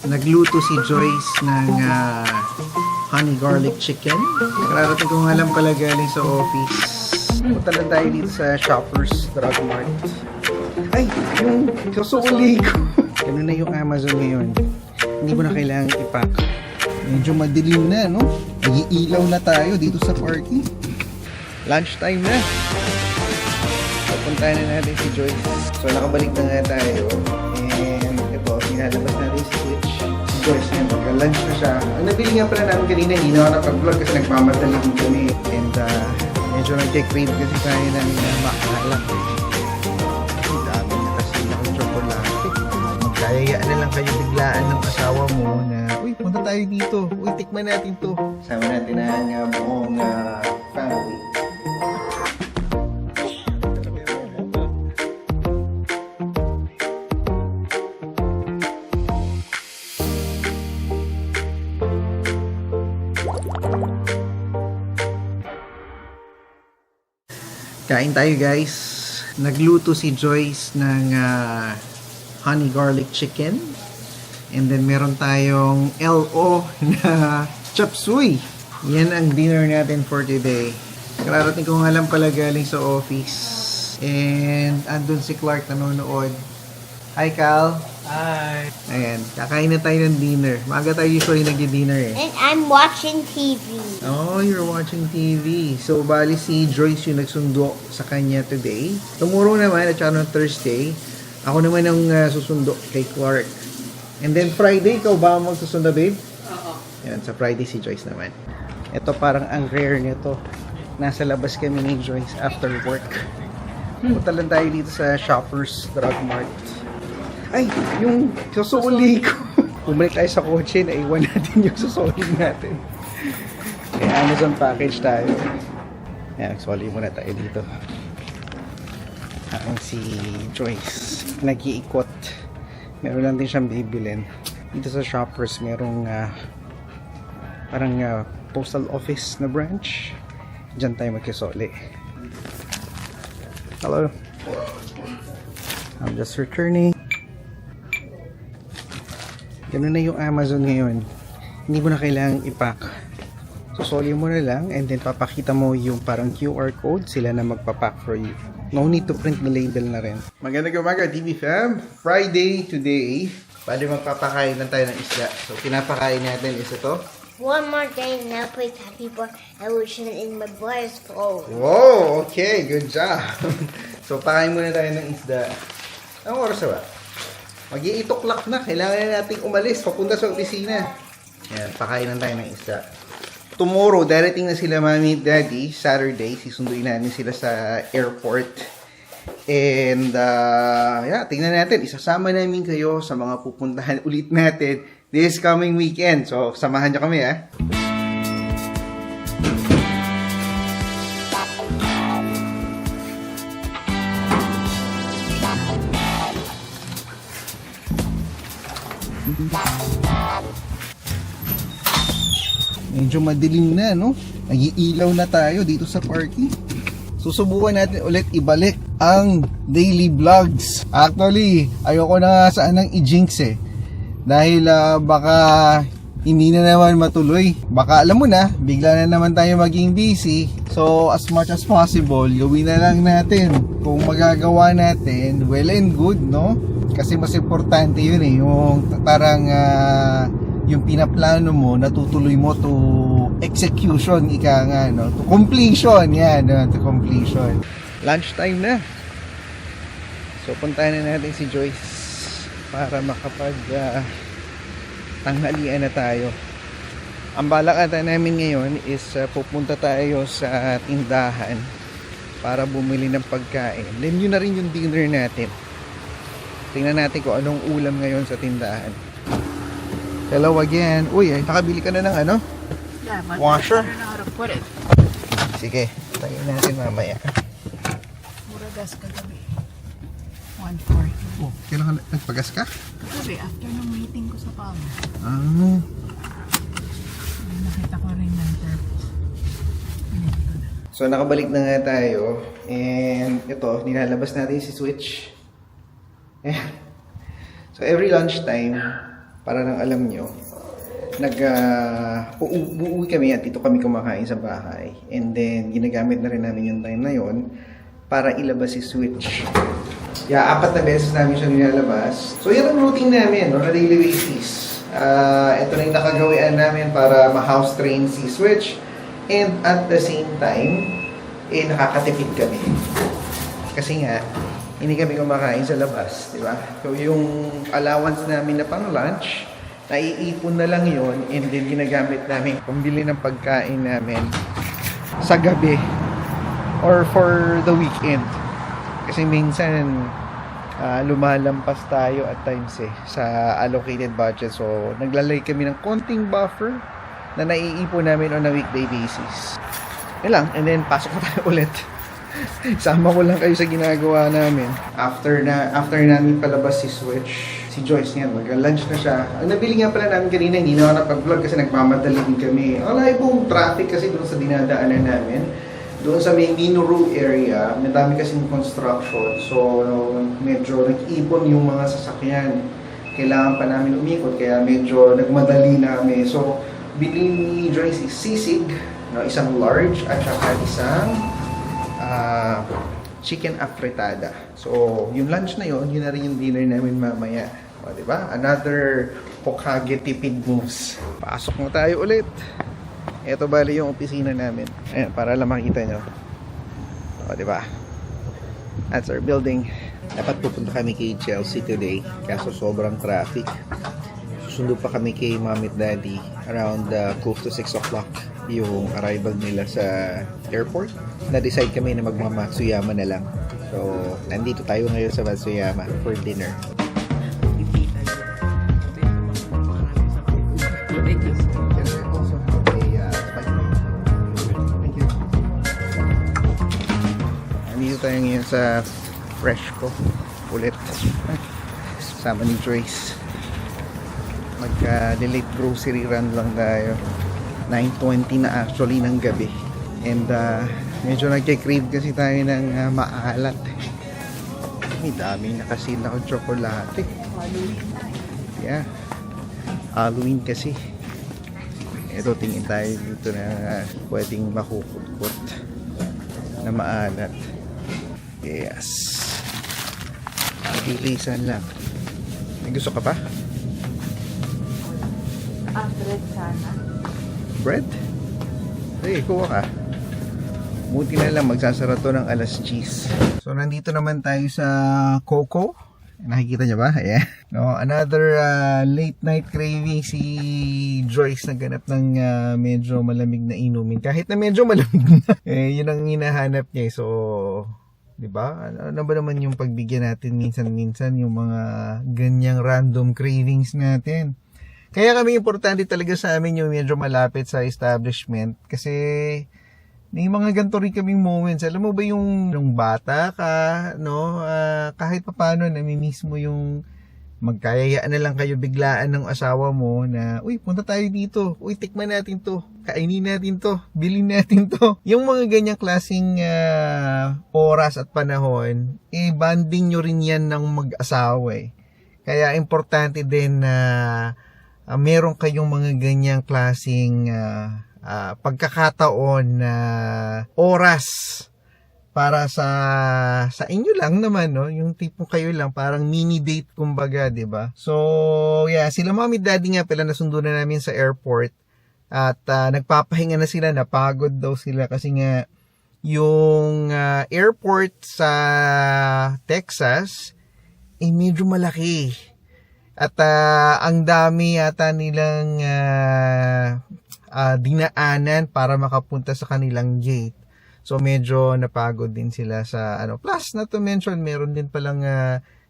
Nagluto si Joyce ng honey garlic chicken. Kararating ko nga lang pala galing sa office. Punta lang tayo dito sa Shoppers Drug Mart. Ay, yung susuli ko. Ganun na yung Amazon ngayon. Hindi mo na kailangang ipack. Medyo madilim na, no? Nag-iilaw na tayo dito sa parking. Lunchtime na. Puntahan na natin si Joyce. So, nakabalik na nga tayo. And ito, sinalabas natin si Switch. Si Joyce na magka-lunch na siya. Ang nabili nga pala namin kanina, hindi na ako nakapag-vlog kasi nagmamadali din kami. And medyo nag-crave kasi tayo namin na makalak. Ang dami na kasi naka-chocolate. Magkayayaan na lang kayo biglaan ng asawa mo na, uy, punta tayo dito. Uy, tikman natin to. Sama natin ang buong family. Kain tayo guys. Nagluto si Joyce ng honey garlic chicken. And then meron tayong LO na chop suey. Yan ang dinner natin for today. Kararating ko nga lang pala galing sa office. And andun si Clark nanonood. Hi Cal. Hi. Ayan, kakain na tayo ng dinner. Maaga tayo usually nag-dinner eh. And I'm watching TV. Oh, you're watching TV. So, bali si Joyce yung nagsundo sa kanya today. Tomorrow naman, at saka no Thursday, ako naman ang susundo kay Clark. And then Friday, ikaw ba ang magsusundo, babe? Oo. Yan, sa Friday si Joyce naman. Ito parang ang rare nito. Nasa labas kami ni Joyce after work. Punta lang tayo dito sa Shoppers Drug Mart. Ay, yung susuli ko. Bumalik tayo sa kotse, naiwan natin yung susuli natin. May Amazon package tayo. Ayan, nagsoli muna tayo dito. Ang si Joyce, nag-iikot. Meron lang din siyang bibilin. Dito sa Shoppers, merong parang postal office na branch. Diyan tayo magkisoli. Hello. I'm just returning. Ganun na yung Amazon ngayon. Hindi mo na kailangang ipack. Susoli mo na lang and then papakita mo yung parang QR code, sila na magpapack for you. No need to print the label na rin. Magandang umaga, TV fam. Friday today. Bali magpapakain lang tayo ng isda. So pinapakain natin is ito. One more day and now play Happy Boy Evolution in my boy's phone. Wow, okay, good job. So pakain muna tayo ng isda. Anong oras ba? Mag-i-8 na. Kailangan na natin umalis. Papunta sa opisina. Ayan, pakain lang tayo ng isda. Tomorrow, darating na sila mami at daddy. Saturday, sisunduin natin sila sa airport. And, yeah, tingnan natin. Isasama namin kayo sa mga pupuntahan ulit natin this coming weekend. So, samahan nyo kami, ha? Medyo madilim na, no? Nag-iilaw na tayo dito sa parking. Susubukan natin ulit ibalik ang daily vlogs. Actually, ayoko na nga sanang i-jinx eh. Dahil baka hindi na naman matuloy. Baka alam mo na, bigla na naman tayo maging busy. So, as much as possible, gawin na lang natin. Kung magagawa natin, well and good, no? Kasi mas importante yun eh. Yung parang yung pinaplano mo, natutuloy mo to execution, ika nga, no? To completion, yan, no? To completion. Lunchtime na. So, puntahan na natin si Joyce para makapag tanghalian na tayo. Ang balakatan namin ngayon is pupunta tayo sa tindahan para bumili ng pagkain. Then yun na rin yung dinner natin. Tingnan natin kung anong ulam ngayon sa tindahan. Hello again. Uy, nakabili ka na ng ano? Yeah, but Washer? I don't know how to put it. Sige, tayo natin mamaya. Mura gas kagabi. 140. Oh, kailangan nagpagas ka? Kagabi, after ng meeting ko sa Palma. Ah, Nakita ko rin ng purpose. so nakabalik na nga tayo. And ito, nilalabas natin si Switch. So every lunchtime, para lang alam nyo, uuwi kami at dito kami kumakain sa bahay. And then, ginagamit na rin namin yung time na yon para ilabas si Switch. Yeah, 4 na beses namin siya nilalabas. So, yan ang routine namin, no, na daily basis. Ito na yung nakagawian namin para ma-house train si Switch. And at the same time, nakakatipid kami. Kasi nga, hindi kami kumakain sa labas, di ba? So, yung allowance namin na pang lunch, naiipon na lang yon, and then ginagamit namin pambili ng pagkain namin sa gabi or for the weekend. Kasi minsan, lumalampas tayo at times sa allocated budget. So, naglalay kami ng konting buffer na naiipon namin on a weekday basis. Yan lang, and then pasok na tayo ulit. Sama ko lang kayo sa ginagawa namin. After namin palabas si Switch, si Joyce niyan, mag-lunch na siya. Ang nabili nga pala namin kanina, hindi na ako napag-vlog kasi nagmamadali din kami. Wala ibang traffic kasi doon sa dinadaanan namin. Doon sa may Minoru area, madami kasing construction. So, medyo nag-ipon yung mga sasakyan. Kailangan pa namin umikot, kaya medyo nagmadali na kami. So, bili ni Joyce is sisig, no, isang large at saka isang chicken afritada. So, yung lunch na yun na rin yung dinner namin mamaya. O, diba? Another Hokage tipid moves. Pasok na tayo ulit. Ito bali yung opisina namin. Ayan, para lang makita nyo. O, diba? That's our building. Dapat pupunta kami kay Chelsea today. Kaso sobrang traffic. Susundo pa kami kay Mom at Daddy around close to 6 o'clock yung arrival nila sa airport. Na-decide kami na magmamatsuyama na lang. So, nandito tayo ngayon sa Matsuyama for dinner. Nandito tayo ngayon sa Freshco ulit. Sama ni Joyce. Magka-delayed grocery run lang tayo. 9:20 na actually ng gabi. And medyo nagke-crave kasi tayo ng maalat. May daming nakasil na chocolate. Yeah. Halloween kasi. Ito, tingin tayo dito na pwedeng makukut-kut na maalat. Yes. Pilisan lang. May gusto ka pa? Bread sana. Bread? Hey, kuha ka. Buti na lang, magsasara to ng 10:00. So, nandito naman tayo sa Coco. Nakikita niyo ba? Ayan. No, another late night craving si Joyce. Naghanap ng medyo malamig na inumin. Kahit na medyo malamig na. Yun ang hinahanap niya. So, di ba? Ano ba naman yung pagbigyan natin minsan-minsan yung mga ganyang random cravings natin? Kaya kami importante talaga sa amin yung medyo malapit sa establishment kasi may mga ganito rin kaming moments. Alam mo ba yung nung bata ka, no? Kahit papaano namimiss mo yung magkayayaan na lang kayo biglaan ng asawa mo na, uy, punta tayo dito. Uy, tikman natin to. Kainin natin to. Bilhin natin to. Yung mga ganyang klaseng oras at panahon, banding nyo rin yan ng mag-asawa eh. Kaya importante din na meron kayong mga ganyang klaseng pagkakataon na oras para sa inyo lang naman, no? Yung tipong kayo lang, parang mini date kumbaga, 'di ba? So, yeah, sila Mommy Daddy nga pala nasundo na namin sa airport at nagpapahinga na sila, napagod daw sila kasi nga yung airport sa Texas medyo malaki. At ang dami yata nilang dinaanan para makapunta sa kanilang gate. So medyo napagod din sila sa Plus not to mention meron din palang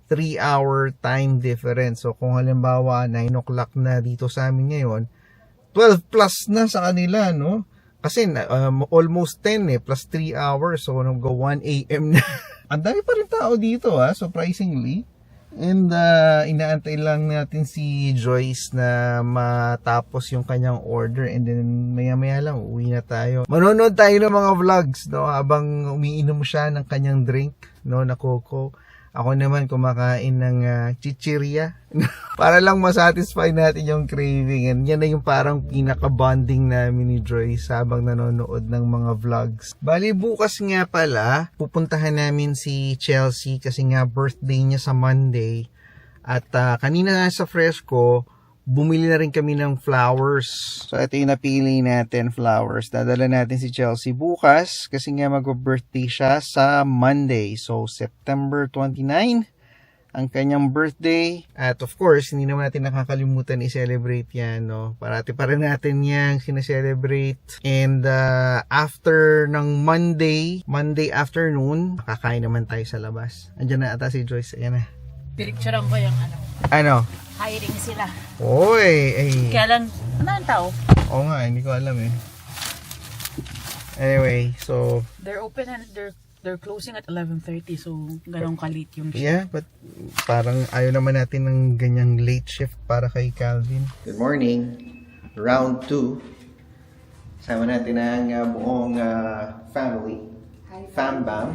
3-hour time difference. So kung halimbawa 9 o'clock na dito sa amin ngayon, 12 plus na sa kanila, no? Kasi almost 10 plus 3 hours. So nag-go 1 AM na. Ang dami pa rin tao dito, surprisingly. And inaantay lang natin si Joyce na matapos yung kanyang order and then maya-maya lang uwi na tayo. Manonood tayo ng mga vlogs, no, habang umiinom siya ng kanyang drink, no, na coco. Ako naman kumakain ng chichirya. Para lang masatisfy natin yung craving. And yan na yung parang pinaka-bonding namin ni Joyce habang nanonood ng mga vlogs. Bali, bukas nga pala, pupuntahan namin si Chelsea kasi nga birthday niya sa Monday. At kanina nga sa Fresco, bumili na rin kami ng flowers. So, ito yung napili natin, flowers. Dadala natin si Chelsea bukas kasi nga mag-birthday siya sa Monday. So, September 29, ang kanyang birthday. At of course, hindi naman natin nakakalimutan i-celebrate yan, no? Parati pa rin natin yan sinaselebrate. And after ng Monday afternoon, kakain naman tayo sa labas. Andiyan na ata si Joyce. Ayan na. Pinicturean ko yung Ano? hiring sila. Oy! Ay. Kaya lang, ano ang tao? Oo nga, hindi ko alam eh. Anyway, so... They're open and they're closing at 11:30, so ganun ka-late yung shift. Yeah, but parang ayaw naman natin ng ganyang late shift para kay Calvin. Good morning. Round 2. Sama natin ang buong family. Fambam.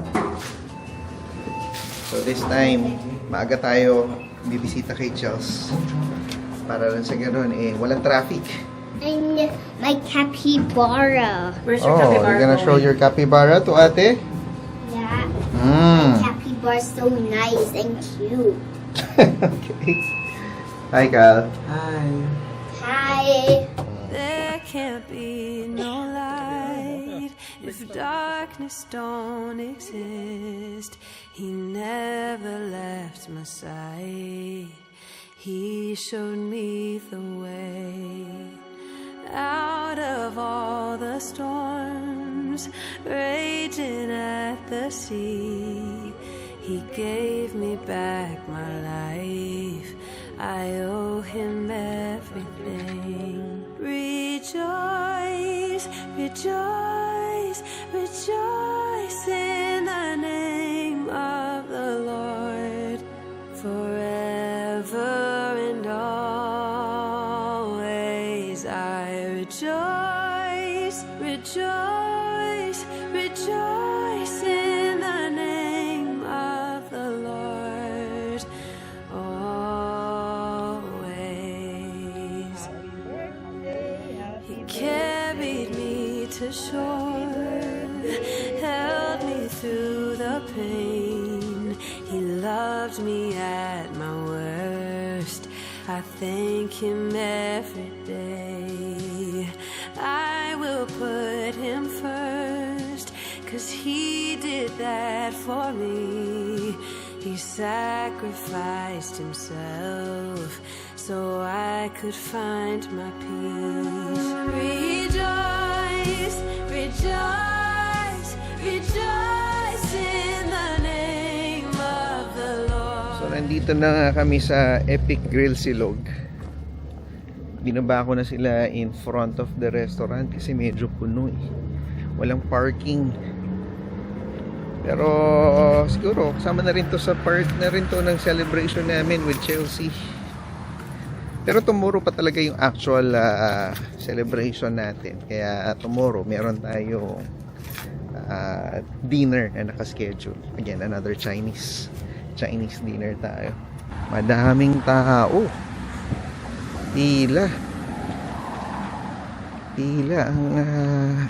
So this time, maaga tayo bibisita kay Chels. Para lang sa ganun, walang traffic. And my capybara. Where's your Oh, capybara you're gonna show going? your capybara to ate? Yeah. Mm. Capybara's so nice and cute. Okay. Hi, Cal. Hi. There can't be no light if darkness don't exist. He never left my side. He showed me the way out of all the storms raging at the sea. He gave me back my life. I owe him everything. Rejoice, rejoice, rejoice in the name of the Lord. Forever and always I rejoice, rejoice, rejoice in the name of the Lord. Always. He carried me to shore, held me through the pain. He loved me at my worst. I thank him every day. I will put him first, 'cause he did that for me. He sacrificed himself so I could find my peace. Rejoice, rejoice, rejoice in the name of the Lord. So, nandito na nga kami sa Epic Grill Silog. Binaba ko na sila in front of the restaurant kasi medyo puno eh. Walang parking. Pero siguro kasama na rin to sa part na rin to ng celebration namin with Chelsea. Pero tomorrow pa talaga yung actual celebration natin. Kaya tomorrow meron tayo dinner na nakaschedule. Again, another Chinese dinner tayo. Madaming tao. Pila ang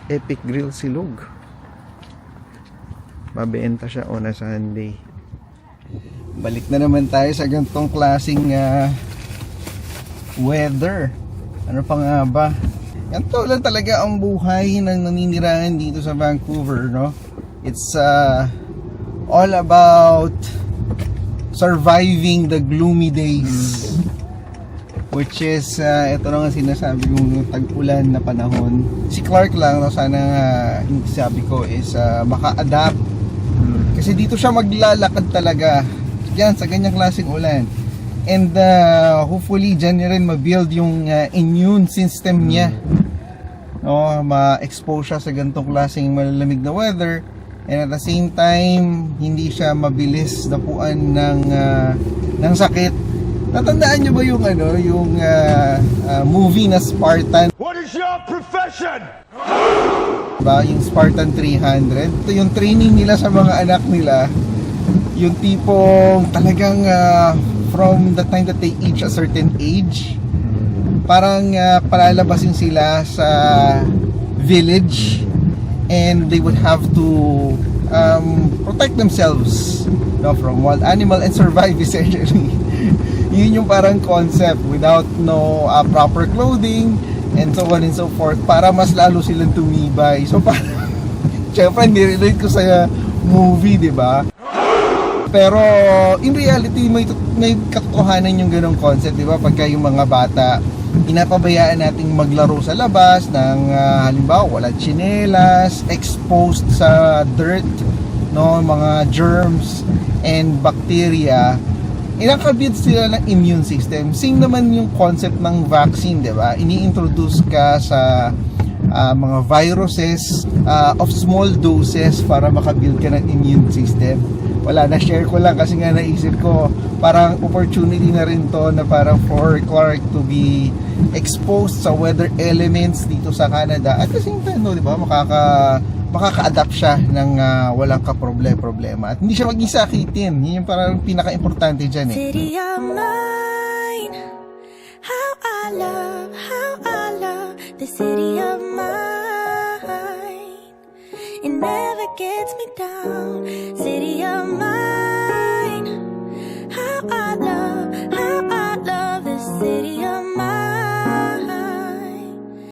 Epic Grill Silog. Mabenta siya on a Sunday. Balik na naman tayo sa ganitong klaseng weather. Ano pa nga ba? Ganito lang talaga ang buhay ng naninirahan dito sa Vancouver, no? It's all about surviving the gloomy days. Which is, ito na nga sinasabi kong tag-ulan na panahon. Si Clark lang, no, sana hindi sabi ko is maka-adapt. Kasi dito siya maglalakad talaga. Yan, sa ganyang klaseng ulan. And hopefully, dyan niya rin ma-build yung immune system niya. No, ma-expose siya sa ganitong klaseng malalamig na weather. And at the same time, hindi siya mabilis dapuan ng sakit. Natandaan niyo ba yung movie na Spartan? What is your profession? Ba, yung Spartan 300? Ito yung training nila sa mga anak nila. Yung tipong talagang from the time that they reach a certain age, parang palalabasin sila sa village and they would have to protect themselves, no, from wild animal and survive essentially. Yun yung parang concept without no proper clothing and so on and so forth para mas lalo silang tumibay. So parang syempre nirelate ko sa movie, di ba? Pero in reality may katotohanan yung ganong concept, di ba? Pagka yung mga bata inapabayaan nating maglaro sa labas ng halimbawa walang tsinelas, exposed sa dirt, no, mga germs and bacteria, inakabit sila ng immune system. Same naman yung concept ng vaccine, di ba? Ini-introduce ka sa mga viruses of small doses para makabuild ka ng immune system. Wala, na-share ko lang kasi nga naisip ko parang opportunity na rin to na parang for Clark to be exposed sa weather elements dito sa Canada at the same time, no, di ba, makaka-adapt siya ng walang ka-problema at hindi siya mag-isakitin. Yun yung parang pinaka-importante dyan eh. City of mine, how I love the city of mine. It never gets me down. City of mine.